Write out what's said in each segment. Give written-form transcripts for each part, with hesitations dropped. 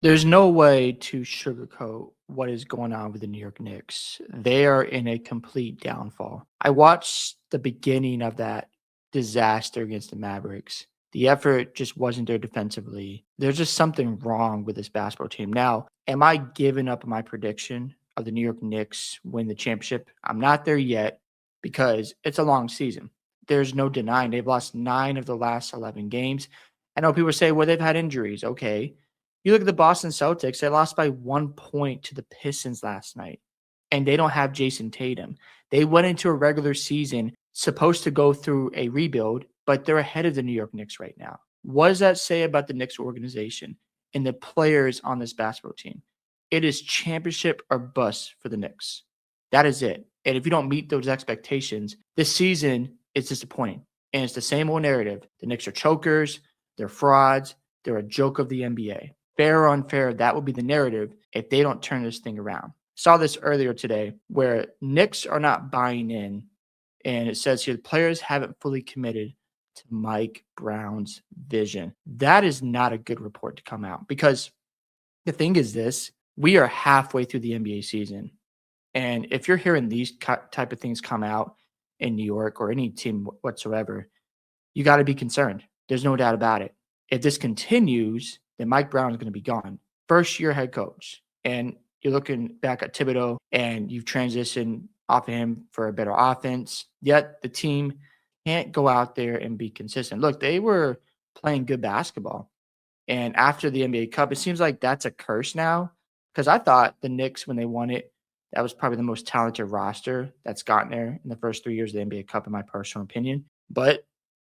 There's no way to sugarcoat what is going on with the New York Knicks. They are in a complete downfall. I watched the beginning of that disaster against the Mavericks. The effort just wasn't there defensively. There's just something wrong with this basketball team. Now, am I giving up on my prediction of the New York Knicks win the championship? I'm not there yet because it's a long season. There's no denying they've lost 9 of the last 11 games. I know people say, well, they've had injuries. Okay, you look at the Boston Celtics, they lost by 1 point to the Pistons last night, and they don't have Jason Tatum. They went into a regular season supposed to go through a rebuild, but they're ahead of the New York Knicks right now. What does that say about the Knicks organization and the players on this basketball team? It is championship or bust for the Knicks. That is it. And if you don't meet those expectations, this season is disappointing. And it's the same old narrative. The Knicks are chokers, they're frauds, they're a joke of the NBA. Fair or unfair, that will be the narrative if they don't turn this thing around. Saw this earlier today where Knicks are not buying in, and it says here the players haven't fully committed to Mike Brown's vision. That is not a good report to come out because the thing is this, we are halfway through the NBA season. And if you're hearing these type of things come out in New York or any team whatsoever, you got to be concerned. There's no doubt about it. If this continues, then Mike Brown is going to be gone. First year head coach. And you're looking back at Thibodeau and you've transitioned off of him for a better offense. Yet the team can't go out there and be consistent. Look, they were playing good basketball. And after the NBA Cup, it seems like that's a curse now. Because I thought the Knicks, when they won it, that was probably the most talented roster that's gotten there in the first 3 years of the NBA Cup, in my personal opinion. But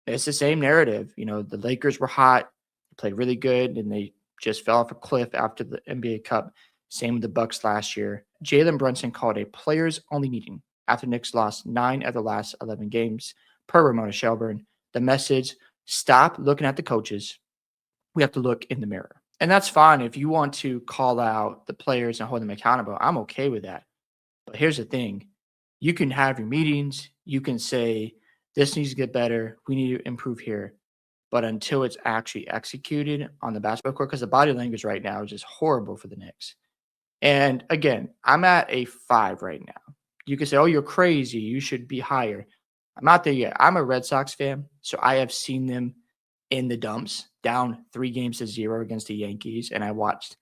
it's the same narrative. You know, the Lakers were hot, they played really good, and they just fell off a cliff after the NBA Cup. Same with the Bucks last year. Jalen Brunson called a players-only meeting after Knicks lost 9 of the last 11 games, per Ramona Shelburne. The message: stop looking at the coaches. We have to look in the mirror. And that's fine if you want to call out the players and hold them accountable. I'm okay with that. But here's the thing. You can have your meetings. You can say, this needs to get better. We need to improve here. But until it's actually executed on the basketball court, because the body language right now is just horrible for the Knicks. And again, I'm at a 5 right now. You can say, oh, you're crazy. You should be higher. I'm not there yet. I'm a Red Sox fan, so I have seen them in the dumps, down 3-0 against the Yankees, and I watched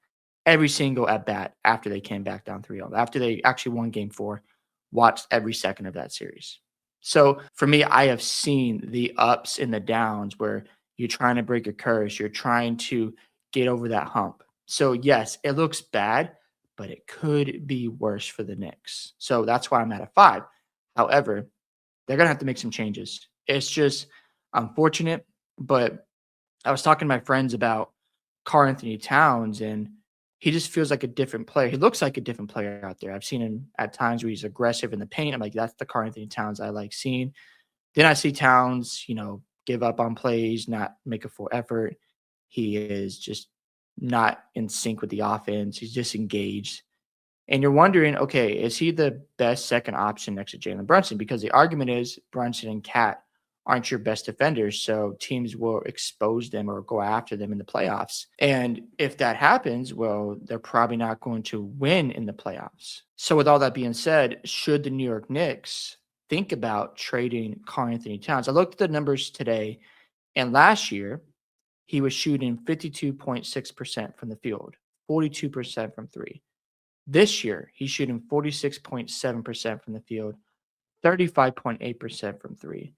every single at bat after they came back down 3-0. After they actually won game 4, watched every second of that series. So for me, I have seen the ups and the downs where you're trying to break a curse, you're trying to get over that hump. So yes, it looks bad, but it could be worse for the Knicks. So that's why I'm at a 5. However, they're going to have to make some changes. It's just unfortunate, but I was talking to my friends about Karl Anthony Towns, and he just feels like a different player. He looks like a different player out there. I've seen him at times where he's aggressive in the paint. I'm like, that's the Karl Anthony Towns I like seeing. Then I see Towns, give up on plays, not make a full effort. He is just not in sync with the offense. He's disengaged. And you're wondering, okay, is he the best second option next to Jalen Brunson? Because the argument is Brunson and Cat aren't your best defenders, so teams will expose them or go after them in the playoffs. And if that happens, well, they're probably not going to win in the playoffs. So with all that being said, should the New York Knicks think about trading Karl Anthony Towns? I looked at the numbers today, and last year he was shooting 52.6% from the field, 42% from 3. This year, he's shooting 46.7% from the field, 35.8% from 3.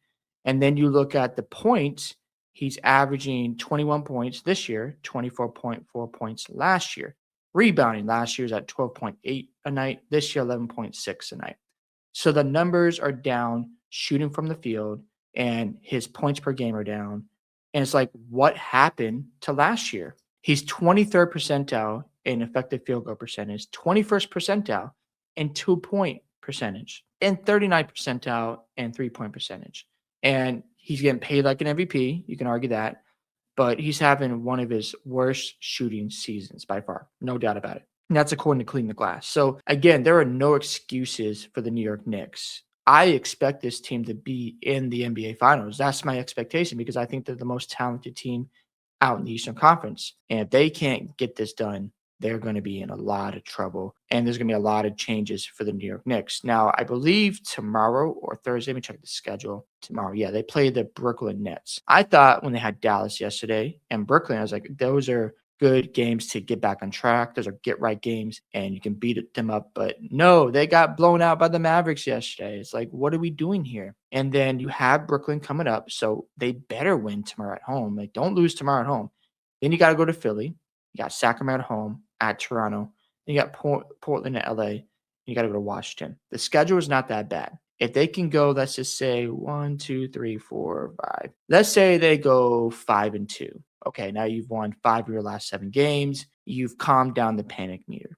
And then you look at the points, he's averaging 21 points this year, 24.4 points last year. Rebounding last year is at 12.8 a night, this year 11.6 a night. So the numbers are down shooting from the field, and his points per game are down. And it's like, what happened to last year? He's 23rd percentile in effective field goal percentage, 21st percentile in 2-point percentage, and 39th percentile in 3-point percentage. And he's getting paid like an MVP. You can argue that. But he's having one of his worst shooting seasons by far. No doubt about it. And that's according to Clean the Glass. So again, there are no excuses for the New York Knicks. I expect this team to be in the NBA Finals. That's my expectation because I think they're the most talented team out in the Eastern Conference. And if they can't get this done, they're going to be in a lot of trouble. And there's going to be a lot of changes for the New York Knicks. Now, I believe tomorrow or Thursday, let me check the schedule. Tomorrow, yeah, they play the Brooklyn Nets. I thought when they had Dallas yesterday and Brooklyn, I was like, those are good games to get back on track. Those are get right games and you can beat them up. But no, they got blown out by the Mavericks yesterday. It's like, what are we doing here? And then you have Brooklyn coming up. So they better win tomorrow at home. Like, don't lose tomorrow at home. Then you got to go to Philly. You got Sacramento at home, at Toronto. Then you got Portland at LA. You got to go to Washington. The schedule is not that bad. If they can go, let's just say 1, 2, 3, 4, 5. Let's say they go 5-2. Okay, now you've won 5 of your last 7 games. You've calmed down the panic meter.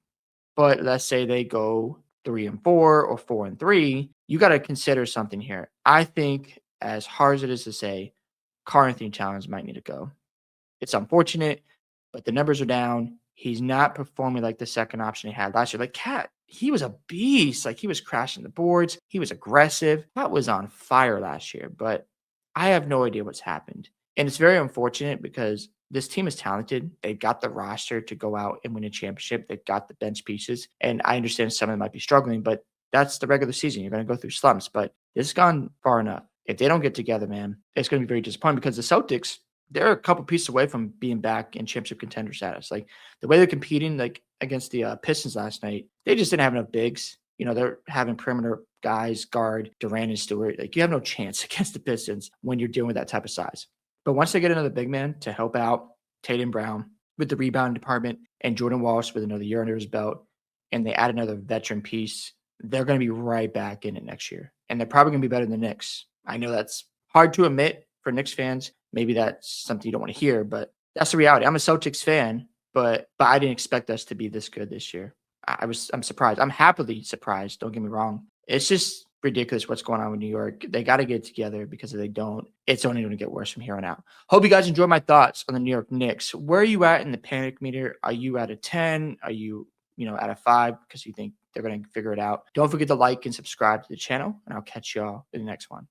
But let's say they go 3-4 or 4-3. You got to consider something here. I think, as hard as it is to say, Karl Anthony Towns might need to go. It's unfortunate, but the numbers are down. He's not performing like the second option he had last year. Like Cat, he was a beast. Like he was crashing the boards. He was aggressive. That was on fire last year, but I have no idea what's happened. And it's very unfortunate because this team is talented. They've got the roster to go out and win a championship. They've got the bench pieces. And I understand some of them might be struggling, but that's the regular season. You're going to go through slumps, but this has gone far enough. If they don't get together, man, it's going to be very disappointing because the Celtics, they're a couple pieces away from being back in championship contender status. Like the way they're competing, like against the Pistons last night, they just didn't have enough bigs. You know, they're having perimeter guys guard Durant and Stewart. Like you have no chance against the Pistons when you're dealing with that type of size. But once they get another big man to help out Tatum Brown with the rebound department and Jordan Walsh with another year under his belt, and they add another veteran piece, they're going to be right back in it next year. And they're probably going to be better than the Knicks. I know that's hard to admit for Knicks fans. Maybe that's something you don't want to hear, but that's the reality. I'm a Celtics fan, but I didn't expect us to be this good this year. I'm surprised. I'm happily surprised. Don't get me wrong. It's just ridiculous what's going on with New York. They got to get together because if they don't, it's only going to get worse from here on out. Hope you guys enjoy my thoughts on the New York Knicks. Where are you at in the panic meter? Are you at a 10? Are you, at a 5 because you think they're going to figure it out? Don't forget to like and subscribe to the channel, and I'll catch y'all in the next one.